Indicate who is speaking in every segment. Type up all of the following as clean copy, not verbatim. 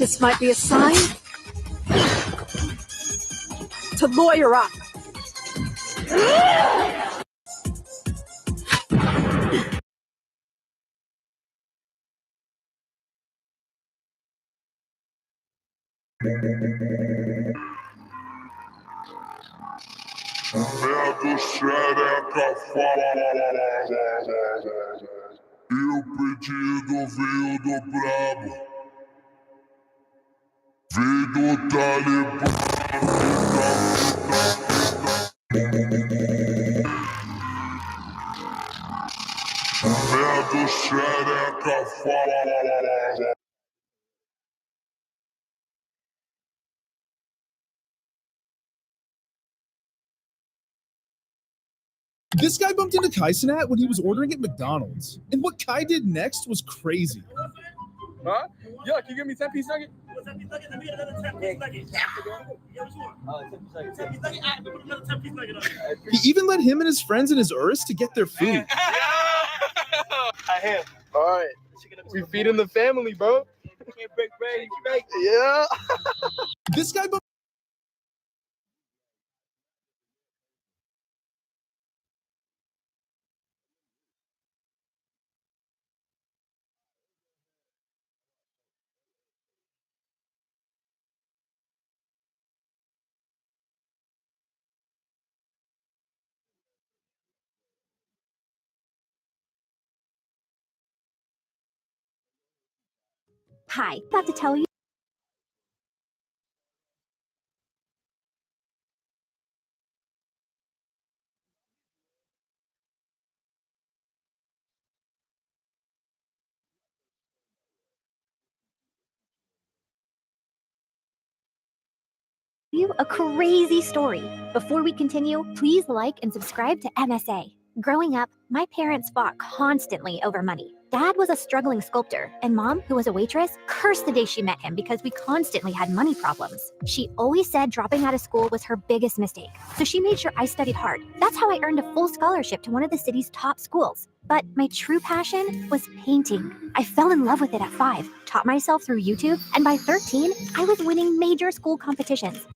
Speaker 1: This might be a sign to lawyer up.
Speaker 2: Medo xereca fala. E o pedido veio do brabo. Veio do Talibã. Medo xereca fala.
Speaker 3: This guy bumped into Kai Cenat when he was ordering at McDonald's. And what Kai did next was crazy.
Speaker 4: Huh? Yo, can you give me 10-piece nugget?
Speaker 5: 10-piece nugget? Let me get another 10-piece nugget. Yeah, which one? 10-piece nugget. I have to put another 10-piece nugget on it.
Speaker 3: He even led him and his friends and his Urus to get their food.
Speaker 4: I am. All right. We feeding the family, bro. Can't break bread, right? Yeah.
Speaker 3: This guy bumped.
Speaker 6: Hi, about to tell you. A crazy story. Before we continue, please like and subscribe to MSA. Growing up, my parents fought constantly over money. Dad was a struggling sculptor, and Mom, who was a waitress, cursed the day she met him because we constantly had money problems. She always said dropping out of school was her biggest mistake, so she made sure I studied hard. That's how I earned a full scholarship to one of the city's top schools. But my true passion was painting. I fell in love with it at 5, taught myself through YouTube, and by 13, I was winning major school competitions.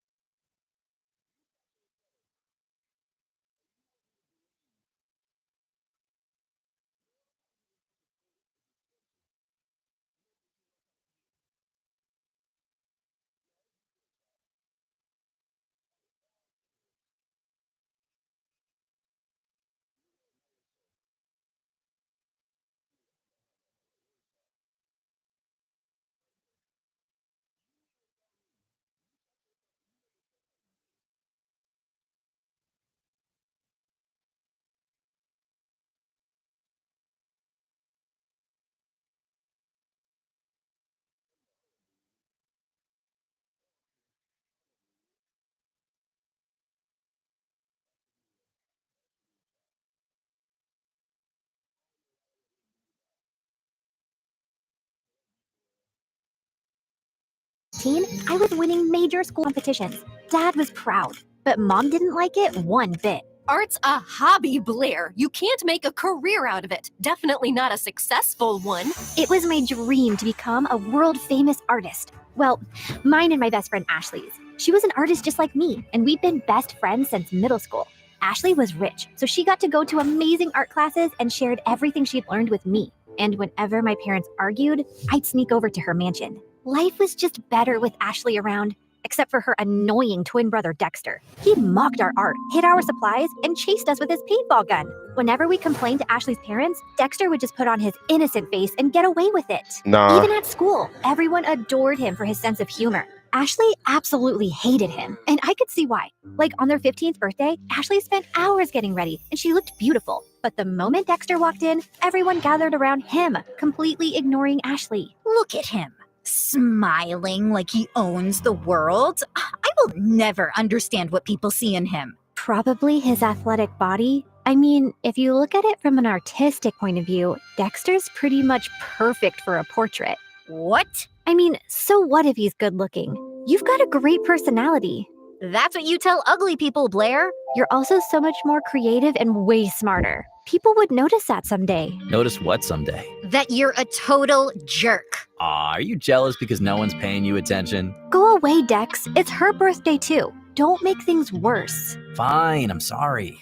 Speaker 6: I was winning major school competitions. Dad was proud, but Mom didn't like it one bit.
Speaker 7: Art's a hobby, Blair. You can't make a career out of it. Definitely not a successful one.
Speaker 6: It was my dream to become a world-famous artist. Well, mine and my best friend Ashley's. She was an artist just like me, and we'd been best friends since middle school. Ashley was rich, so she got to go to amazing art classes and shared everything she'd learned with me. And whenever my parents argued, I'd sneak over to her mansion. Life was just better with Ashley around, except for her annoying twin brother Dexter. He mocked our art, hid our supplies, and chased us with his paintball gun. Whenever we complained to Ashley's parents, Dexter would just put on his innocent face and get away with it.
Speaker 8: Nah.
Speaker 6: Even at school, everyone adored him for his sense of humor. Ashley absolutely hated him, and I could see why. Like on their 15th birthday, Ashley spent hours getting ready, and she looked beautiful. But the moment Dexter walked in, everyone gathered around him, completely ignoring Ashley.
Speaker 9: Look at him, smiling like he owns the world. I will never understand what people see in him.
Speaker 6: Probably his athletic body. I mean, if you look at it from an artistic point of view, Dexter's pretty much perfect for a portrait.
Speaker 9: What?
Speaker 6: I mean, so what if he's good looking? You've got a great personality.
Speaker 9: That's what you tell ugly people, Blair.
Speaker 6: You're also so much more creative and way smarter. People would notice that someday.
Speaker 8: Notice what someday?
Speaker 9: That you're a total jerk.
Speaker 8: Aw, are you jealous because no one's paying you attention?
Speaker 6: Go away, Dex. It's her birthday too. Don't make things worse.
Speaker 8: Fine, I'm sorry.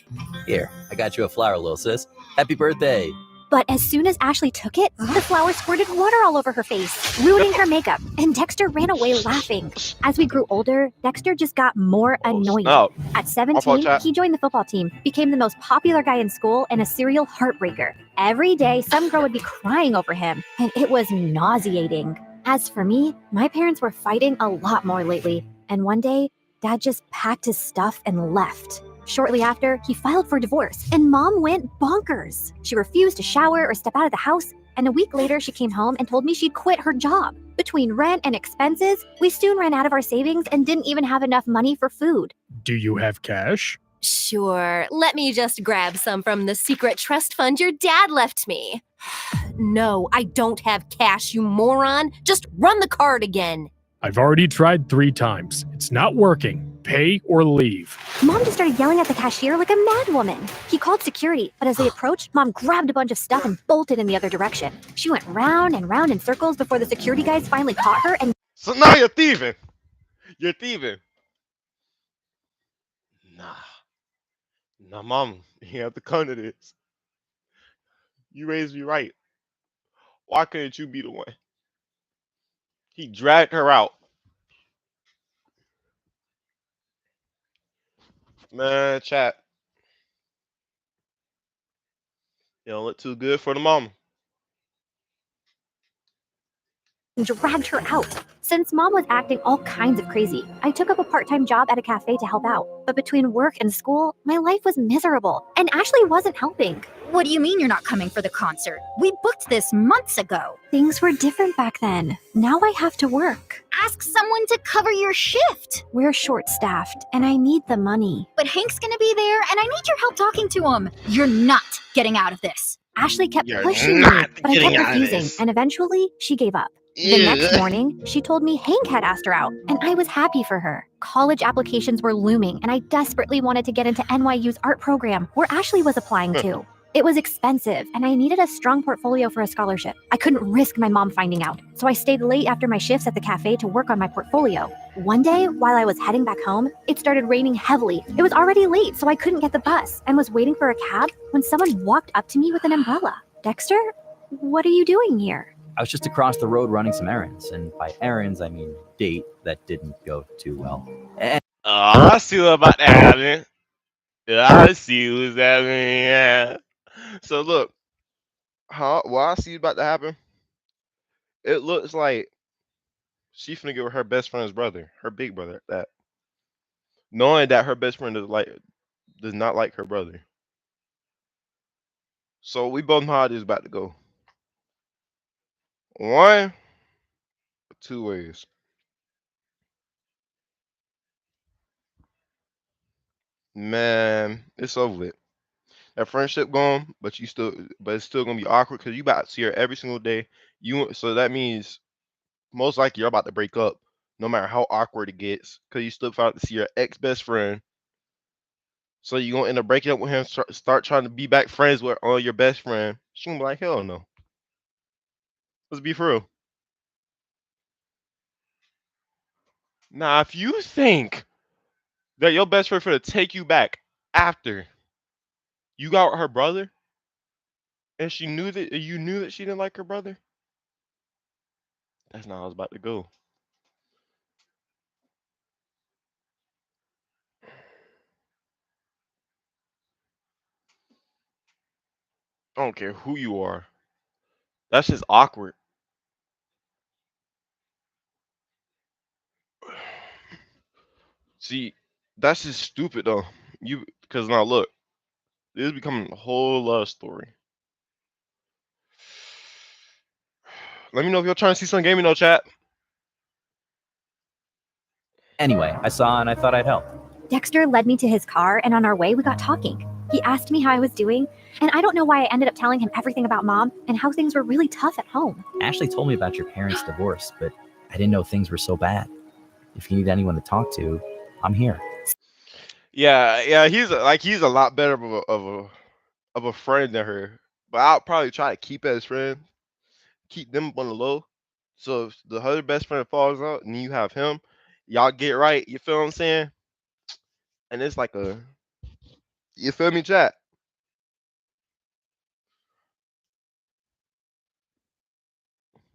Speaker 8: Here, I got you a flower, little sis. Happy birthday.
Speaker 6: But as soon as Ashley took it, the flower squirted water all over her face, ruining her makeup, and Dexter ran away laughing. As we grew older, Dexter just got more annoying. At 17, he joined the football team, became the most popular guy in school, and a serial heartbreaker. Every day, some girl would be crying over him, and it was nauseating. As for me, my parents were fighting a lot more lately, and one day, Dad just packed his stuff and left. Shortly after, he filed for divorce, and Mom went bonkers. She refused to shower or step out of the house, and a week later, she came home and told me she'd quit her job. Between rent and expenses, we soon ran out of our savings and didn't even have enough money for food.
Speaker 10: Do you have cash?
Speaker 7: Sure, let me just grab some from the secret trust fund your dad left me. No, I don't have cash, you moron. Just run the card again.
Speaker 10: I've already tried 3 times. It's not working. Pay or leave.
Speaker 6: Mom just started yelling at the cashier like a madwoman. He called security, but as they approached, Mom grabbed a bunch of stuff and bolted in the other direction. She went round and round in circles before the security guys finally caught her and...
Speaker 4: So now you're thieving. You're thieving. Nah, Mom, you have to come to this. You raised me right. Why couldn't you be the one? He dragged her out. Man, chat. You don't look too good for the mama.
Speaker 6: dragged her out. Since Mom was acting all kinds of crazy, I took up a part-time job at a cafe to help out. But between work and school, my life was miserable, and Ashley wasn't helping.
Speaker 9: What do you mean you're not coming for the concert? We booked this months ago.
Speaker 6: Things were different back then. Now I have to work.
Speaker 9: Ask someone to cover your shift.
Speaker 6: We're short-staffed, and I need the money.
Speaker 9: But Hank's gonna be there, and I need your help talking to him. You're not getting out of this.
Speaker 6: Ashley kept pushing me, but I kept refusing, and eventually she gave up. The next morning, she told me Hank had asked her out, and I was happy for her. College applications were looming, and I desperately wanted to get into NYU's art program, where Ashley was applying to. It was expensive, and I needed a strong portfolio for a scholarship. I couldn't risk my mom finding out, so I stayed late after my shifts at the cafe to work on my portfolio. One day, while I was heading back home, it started raining heavily. It was already late, so I couldn't get the bus, and was waiting for a cab when someone walked up to me with an umbrella. Dexter, what are you doing here?
Speaker 8: I was just across the road running some errands, and by errands, I mean date that didn't go too well. And
Speaker 4: I see what about to happen. I see what's happening. Yeah. So look, what I see about to happen, it looks like she's finna give her best friend's brother, her big brother, that. Knowing that her best friend does not like her brother. So we both know how this is about to go. One, two ways. Man, it's over with. That friendship gone, but it's still gonna be awkward because you about to see her every single day. So that means most likely you're about to break up, no matter how awkward it gets, because you still found to see your ex best friend. So you're gonna end up breaking up with him, start trying to be back friends with your best friend. She's gonna be like, hell no. Let's be for real. Now, if you think that your best friend finna take you back after you got with her brother, and you knew that she didn't like her brother, that's not how I was about to go. I don't care who you are. That's just awkward. See, that's just stupid though. Because now look, this is becoming a whole love story. Let me know if you're trying to see some gaming, no chat.
Speaker 8: anyway, I saw and I thought I'd help.
Speaker 6: Dexter led me to his car, and on our way, we got talking. He asked me how I was doing, and I don't know why I ended up telling him everything about Mom and how things were really tough at home.
Speaker 8: Ashley told me about your parents' divorce, but I didn't know things were so bad. If you need anyone to talk to, I'm here.
Speaker 4: Yeah, he's a lot better of of a friend than her. But I'll probably try to keep as friends, keep them on the low. So if the other best friend falls out and you have him, y'all get right. You feel what I'm saying? And it's like a, you feel me, chat?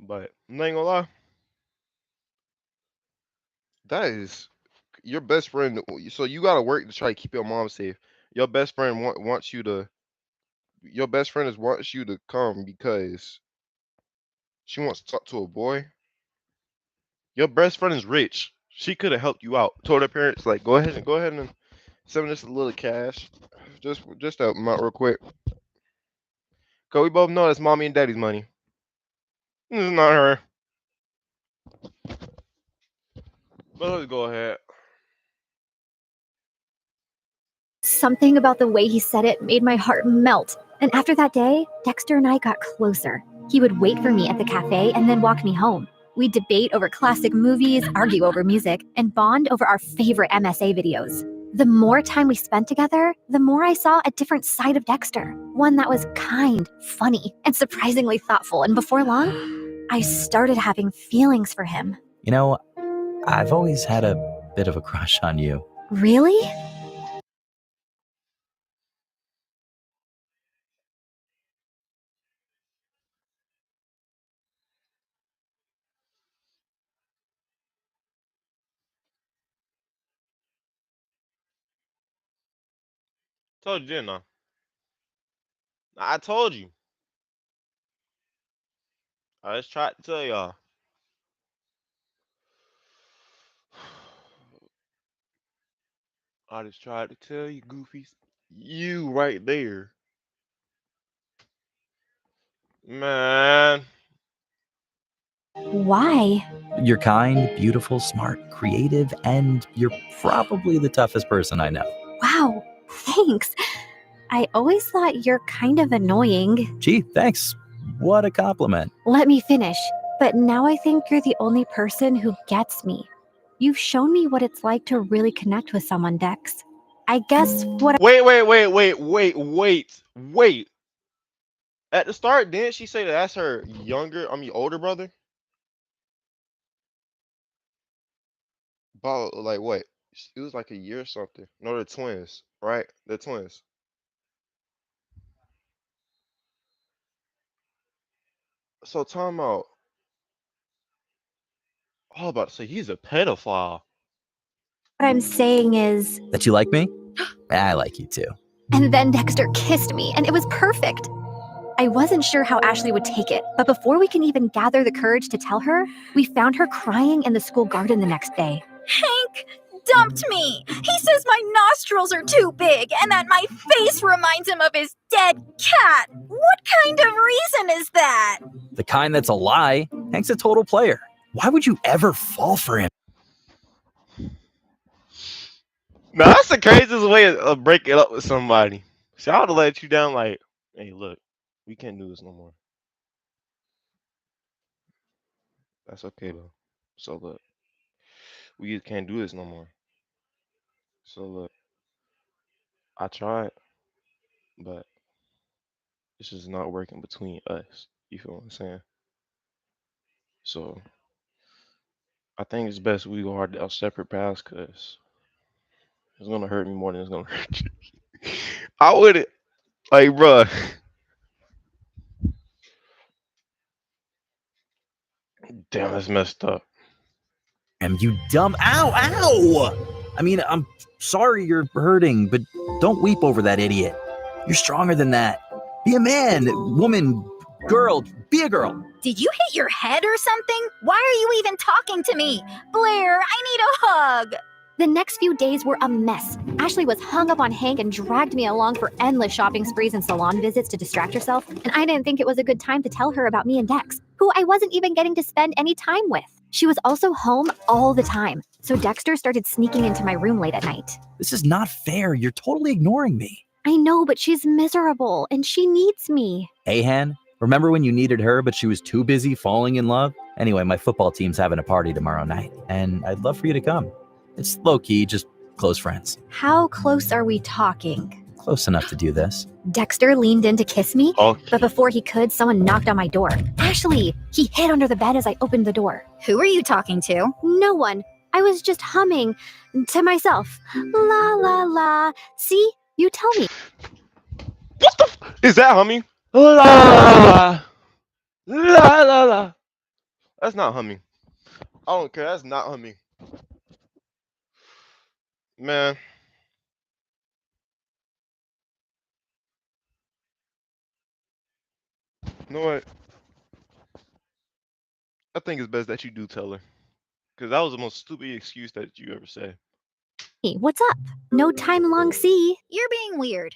Speaker 4: But I'm not gonna lie. That is your best friend. So you gotta work to try to keep your mom safe. Your best friend wants you to. Your best friend wants you to come because she wants to talk to a boy. Your best friend is rich. She could have helped you out. Told her parents like, go ahead and send me this a little cash, just that amount real quick. Cause we both know that's mommy and daddy's money. It's not her. But let's go ahead.
Speaker 6: Something about the way he said it made my heart melt. And after that day, Dexter and I got closer. He would wait for me at the cafe and then walk me home. We'd debate over classic movies, argue over music, and bond over our favorite MSA videos. The more time we spent together, the more I saw a different side of Dexter. One that was kind, funny, and surprisingly thoughtful. And before long, I started having feelings for him.
Speaker 8: You know, I've always had a bit of a crush on you.
Speaker 6: Really?
Speaker 4: Told you, didn't I? I told you. I just tried to tell y'all. I just tried to tell you, goofies. You right there. Man.
Speaker 6: Why?
Speaker 8: You're kind, beautiful, smart, creative, and you're probably the toughest person I know.
Speaker 6: Wow, thanks. I always thought you're kind of annoying.
Speaker 8: Gee, thanks. What a compliment.
Speaker 6: Let me finish. But now I think you're the only person who gets me. You've shown me what it's like to really connect with someone, Dex. I guess what
Speaker 4: Wait. At the start, didn't she say that that's her older brother? About like what? It was like a year or something. No, they're twins, right? They're twins. So time out. I was about to say he's a pedophile.
Speaker 6: I'm saying is...
Speaker 8: That you like me? I like you too.
Speaker 6: And then Dexter kissed me, and it was perfect. I wasn't sure how Ashley would take it, but before we can even gather the courage to tell her, we found her crying in the school garden the next day.
Speaker 9: Hank dumped me. He says my nostrils are too big and that my face reminds him of his dead cat. What kind of reason is that?
Speaker 8: The kind that's a lie. Hank's a total player. Why would you ever fall for him?
Speaker 4: Now that's the craziest way of breaking up with somebody. See, I would have let you down like, hey, look, we can't do this no more. That's okay though. So look, we just can't do this no more. So look, I tried, but this is not working between us. You feel what I'm saying? So I think it's best we go our separate paths because it's gonna hurt me more than it's gonna hurt you. I wouldn't like, bruh. Damn, that's messed up.
Speaker 8: And you dumb. Ow! I mean, I'm sorry you're hurting, but don't weep over that idiot. You're stronger than that. Be a man, woman, girl. Be a girl.
Speaker 9: Did you hit your head or something? Why are you even talking to me? Blair, I need a hug.
Speaker 6: The next few days were a mess. Ashley was hung up on Hank and dragged me along for endless shopping sprees and salon visits to distract herself, and I didn't think it was a good time to tell her about me and Dex, who I wasn't even getting to spend any time with. She was also home all the time, so Dexter started sneaking into my room late at night.
Speaker 8: This is not fair. You're totally ignoring me.
Speaker 6: I know, but she's miserable, and she needs me.
Speaker 8: Hey, Han, remember when you needed her, but she was too busy falling in love? Anyway, my football team's having a party tomorrow night, and I'd love for you to come. It's low-key, just close friends.
Speaker 6: How close are we talking?
Speaker 8: close enough to do this.
Speaker 6: Dexter leaned in to kiss me,
Speaker 4: Okay.
Speaker 6: but before he could, someone knocked on my door. Ashley! He hid under the bed as I opened the door.
Speaker 9: Who are you talking to?
Speaker 6: No one. I was just humming to myself. La la la. See? You tell me.
Speaker 4: What the is that humming? La la la la. That's not humming. I don't care. That's not humming. Man. You know what? I think it's best that you do tell her. Because that was the most stupid excuse that you ever said.
Speaker 6: Hey, what's up? No time long see.
Speaker 9: You're being weird.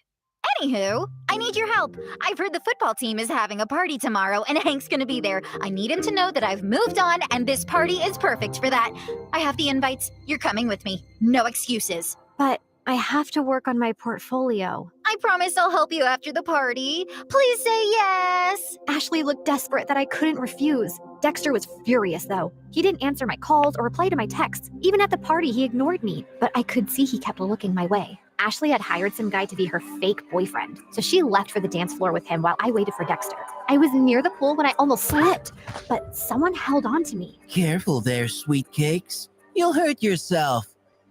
Speaker 9: Anywho, I need your help. I've heard the football team is having a party tomorrow and Hank's gonna be there. I need him to know that I've moved on and this party is perfect for that. I have the invites. You're coming with me. No excuses.
Speaker 6: But I have to work on my portfolio.
Speaker 9: I promise I'll help you after the party. Please say yes.
Speaker 6: Ashley looked desperate that I couldn't refuse. Dexter was furious, though. He didn't answer my calls or reply to my texts. Even at the party, he ignored me. But I could see he kept looking my way. Ashley had hired some guy to be her fake boyfriend, so she left for the dance floor with him while I waited for Dexter. I was near the pool when I almost slipped, but someone held on to me.
Speaker 11: Careful there, sweet cakes. You'll hurt yourself.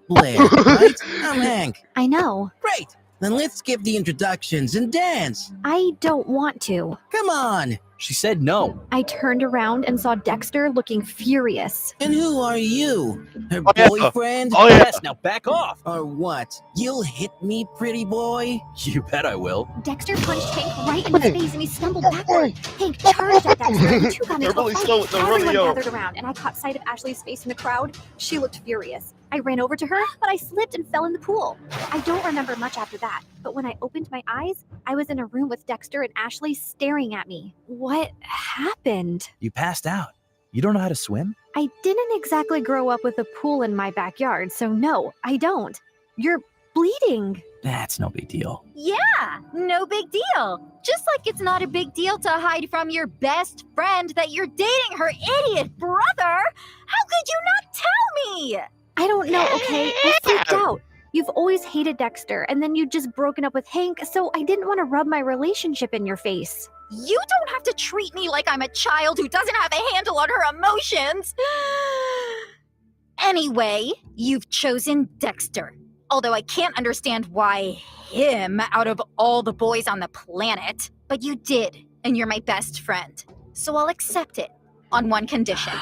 Speaker 11: Blair, right? I'm Hank.
Speaker 6: I know.
Speaker 11: Great. Then let's skip the introductions and dance.
Speaker 6: I don't want to.
Speaker 11: Come on.
Speaker 8: She said no.
Speaker 6: I turned around and saw Dexter looking furious.
Speaker 11: And who are you? Her
Speaker 4: Oh, yeah.
Speaker 11: boyfriend?
Speaker 4: Oh, yeah.
Speaker 8: Yes, now back off.
Speaker 11: Or what? You'll hit me, pretty boy?
Speaker 8: You bet I will.
Speaker 6: Dexter punched Hank right in the face and he stumbled backward. Hank charged at Dexter and the two got
Speaker 4: They're
Speaker 6: into a
Speaker 4: really
Speaker 6: fight.
Speaker 4: slow with the
Speaker 6: Everyone
Speaker 4: rodeo.
Speaker 6: gathered around and I caught sight of Ashley's face in the crowd. She looked furious. I ran over to her, but I slipped and fell in the pool. I don't remember much after that, but when I opened my eyes, I was in a room with Dexter and Ashley staring at me. What happened?
Speaker 8: You passed out. You don't know how to swim?
Speaker 6: I didn't exactly grow up with a pool in my backyard, so no, I don't. You're bleeding.
Speaker 8: That's no big deal.
Speaker 9: Yeah, no big deal. Just like it's not a big deal to hide from your best friend that you're dating her idiot brother. How could you not tell me?
Speaker 6: I don't know, okay? I freaked out. You've always hated Dexter, and then you'd just broken up with Hank, so I didn't want to rub my relationship in your face.
Speaker 9: You don't have to treat me like I'm a child who doesn't have a handle on her emotions. Anyway, you've chosen Dexter. Although I can't understand why him out of all the boys on the planet. But you did, and you're my best friend. So I'll accept it on one condition.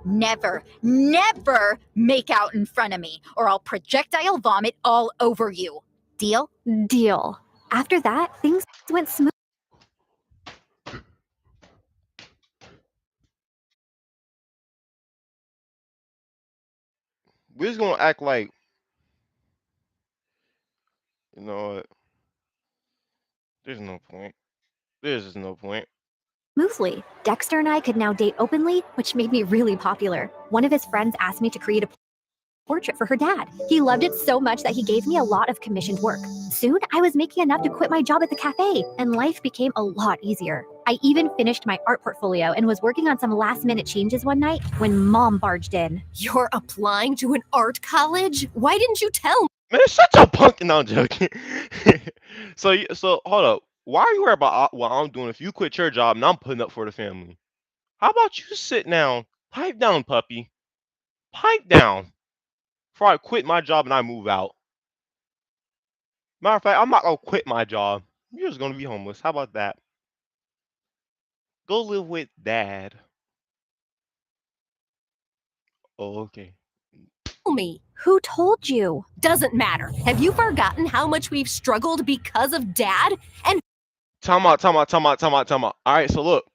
Speaker 9: Never, never make out in front of me, or I'll projectile vomit all over you. Deal?
Speaker 6: Deal. After that, things went smooth.
Speaker 4: We're just gonna act like, you know what? There's no point. There's just no point.
Speaker 6: Smoothly. Dexter and I could now date openly, which made me really popular. One of his friends asked me to create a portrait for her dad. He loved it so much that he gave me a lot of commissioned work. Soon, I was making enough to quit my job at the cafe, and life became a lot easier. I even finished my art portfolio and was working on some last-minute changes one night when Mom barged in.
Speaker 7: You're applying to an art college? Why didn't you tell me?
Speaker 4: Man, shut your punk. No, I'm joking. So hold up. Why are you worried about what I'm doing if you quit your job and I'm putting up for the family? How about you sit down, pipe down, puppy, pipe down, before I quit my job and I move out. Matter of fact, I'm not gonna quit my job. You're just gonna be homeless. How about that? Go live with Dad. Oh, okay.
Speaker 7: Me.
Speaker 6: Who told you?
Speaker 7: Doesn't matter. Have you forgotten how much we've struggled because of Dad? And
Speaker 4: Time out. All right, so look.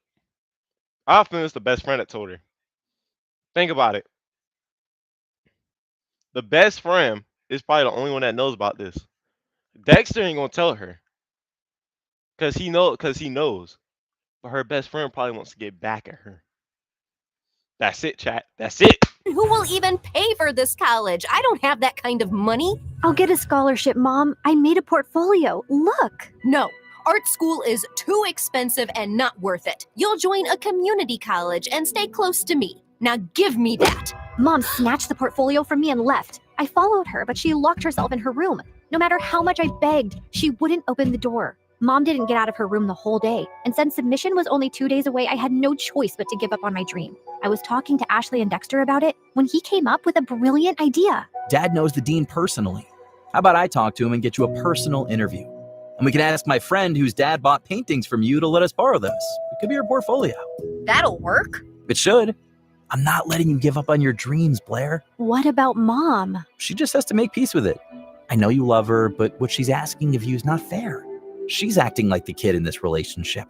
Speaker 4: I finished the best friend that told her. Think about it. The best friend is probably the only one that knows about this. Dexter ain't gonna tell her. Cause he knows. But her best friend probably wants to get back at her. That's it, chat. That's it.
Speaker 7: who will even pay for this college? I don't have that kind of money.
Speaker 6: I'll get a scholarship, Mom. I made a portfolio. Look.
Speaker 7: No. Art school is too expensive and not worth it. You'll join a community college and stay close to me. Now give me that.
Speaker 6: Mom snatched the portfolio from me and left. I followed her, but she locked herself in her room. No matter how much I begged, she wouldn't open the door. Mom didn't get out of her room the whole day, and since submission was only 2 days away, I had no choice but to give up on my dream. I was talking to Ashley and Dexter about it when he came up with a brilliant idea.
Speaker 8: Dad knows the dean personally. How about I talk to him and get you a personal interview? And we can ask my friend whose dad bought paintings from you to let us borrow those. It could be your portfolio.
Speaker 9: That'll work.
Speaker 8: It should. I'm not letting you give up on your dreams, Blair.
Speaker 6: What about Mom?
Speaker 8: She just has to make peace with it. I know you love her, but what she's asking of you is not fair. She's acting like the kid in this relationship.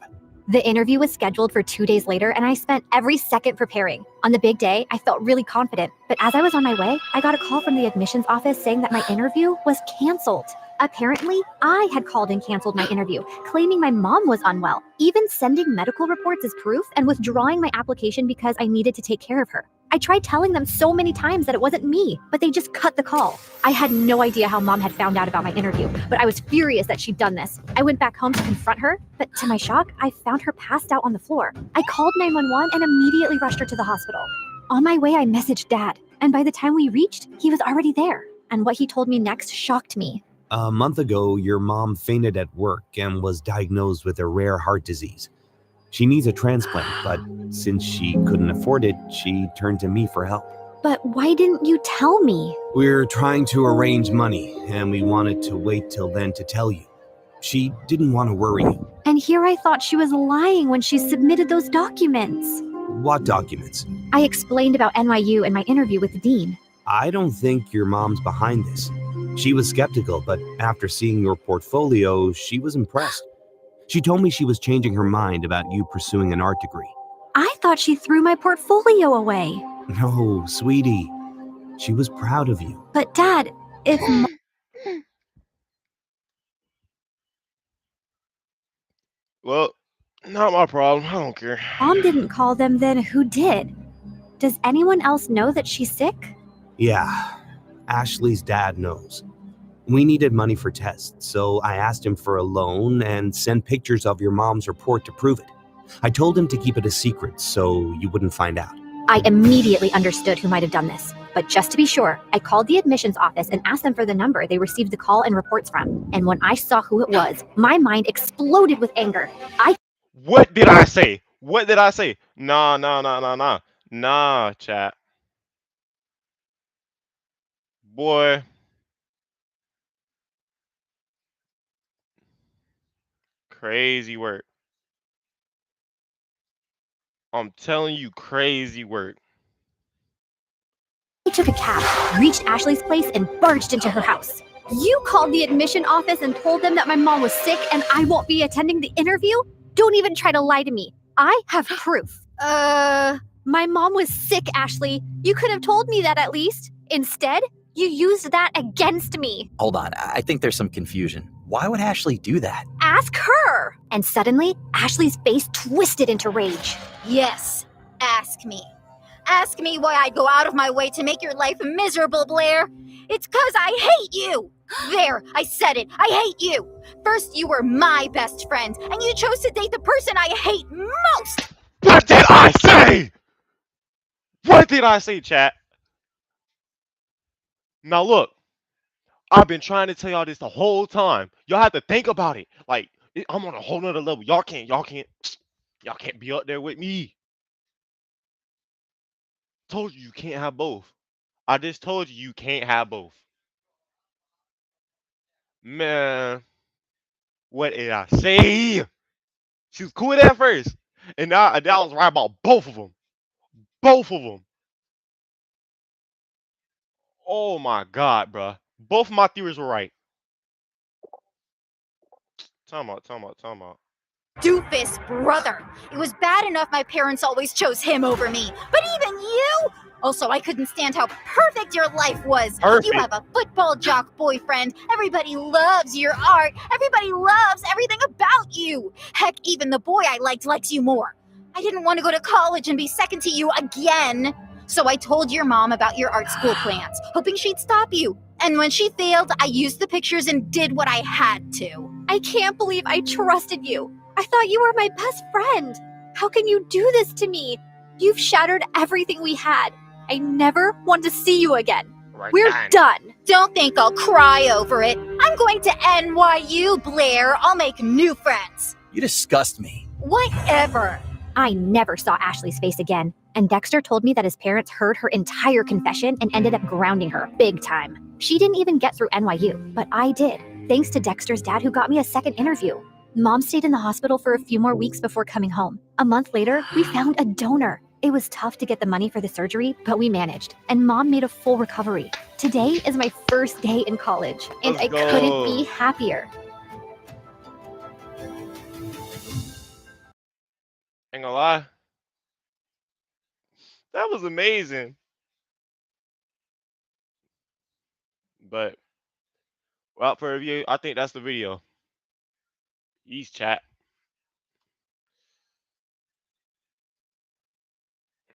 Speaker 6: The interview was scheduled for 2 days later, and I spent every second preparing. On the big day, I felt really confident, but as I was on my way, I got a call from the admissions office saying that my interview was canceled. Apparently, I had called and canceled my interview, claiming my mom was unwell, even sending medical reports as proof and withdrawing my application because I needed to take care of her. I tried telling them so many times that it wasn't me, but they just cut the call. I had no idea how Mom had found out about my interview, but I was furious that she'd done this. I went back home to confront her, but to my shock, I found her passed out on the floor. I called 911 and immediately rushed her to the hospital. On my way, I messaged Dad, and by the time we reached, he was already there. And what he told me next shocked me.
Speaker 12: A month ago, your mom fainted at work and was diagnosed with a rare heart disease. She needs a transplant, but since she couldn't afford it, she turned to me for help.
Speaker 6: But why didn't you tell me?
Speaker 12: We're trying to arrange money, and we wanted to wait till then to tell you. She didn't want to worry you.
Speaker 6: And here I thought she was lying when she submitted those documents.
Speaker 12: What documents?
Speaker 6: I explained about NYU and my interview with the dean.
Speaker 12: I don't think your mom's behind this. She was skeptical, but after seeing your portfolio, she was impressed. She told me she was changing her mind about you pursuing an art degree.
Speaker 6: I thought she threw my portfolio away.
Speaker 12: No, sweetie. She was proud of you.
Speaker 6: But Dad, if
Speaker 4: Well, not my problem. I don't care.
Speaker 6: Mom didn't call them, then who did? Does anyone else know that she's sick?
Speaker 12: Yeah, Ashley's dad knows. We needed money for tests, so I asked him for a loan and sent pictures of your mom's report to prove it. I told him to keep it a secret so you wouldn't find out.
Speaker 6: I immediately understood who might have done this. But just to be sure, I called the admissions office and asked them for the number they received the call and reports from. And when I saw who it was, my mind exploded with anger.
Speaker 4: What did I say? What did I say? Nah, chat. Boy. Crazy work. I'm telling you, crazy work.
Speaker 6: I took a cab, reached Ashley's place, and barged into her house. You called the admission office and told them that my mom was sick and I won't be attending the interview? Don't even try to lie to me. I have proof. My mom was sick, Ashley. You could have told me that at least. Instead, you used that against me.
Speaker 8: Hold on, I think there's some confusion. Why would Ashley do that?
Speaker 6: Ask her. And suddenly, Ashley's face twisted into rage.
Speaker 9: Yes, ask me. Ask me why I'd go out of my way to make your life miserable, Blair. It's 'cause I hate you. There, I said it. I hate you. First, you were my best friend, and you chose to date the person I hate most.
Speaker 4: What did I say? What did I say, chat? Now look, I've been trying to tell y'all this the whole time. Y'all have to think about it. Like, I'm on a whole nother level. Y'all can't be up there with me. Told you can't have both. I just told you can't have both. Man, what did I say? She was cool at first, and now I was right about both of them. Both of them. Oh my God, bruh. Both of my theories were right. Time out.
Speaker 9: Doofus brother. It was bad enough my parents always chose him over me. But even you? Also, I couldn't stand how perfect your life was.
Speaker 4: Perfect.
Speaker 9: You have a football jock boyfriend. Everybody loves your art. Everybody loves everything about you. Heck, even the boy I likes you more. I didn't want to go to college and be second to you again. So I told your mom about your art school plans, hoping she'd stop you. And when she failed, I used the pictures and did what I had to.
Speaker 6: I can't believe I trusted you. I thought you were my best friend. How can you do this to me? You've shattered everything we had. I never want to see you again. We're done.
Speaker 9: Don't think I'll cry over it. I I'm going to NYU, Blair. I'll make new friends.
Speaker 8: You disgust me.
Speaker 9: Whatever.
Speaker 6: I never saw Ashley's face again, and Dexter told me that his parents heard her entire confession and ended up grounding her big time. She didn't even get through NYU, but I did, thanks to Dexter's dad who got me a second interview. Mom stayed in the hospital for a few more weeks before coming home. A month later, we found a donor. It was tough to get the money for the surgery, but we managed, and Mom made a full recovery. Today is my first day in college, and
Speaker 4: Let's
Speaker 6: I couldn't
Speaker 4: go.
Speaker 6: be happier.
Speaker 4: Ain't gonna lie. That was amazing. But without further review, I think that's the video. Ease chat.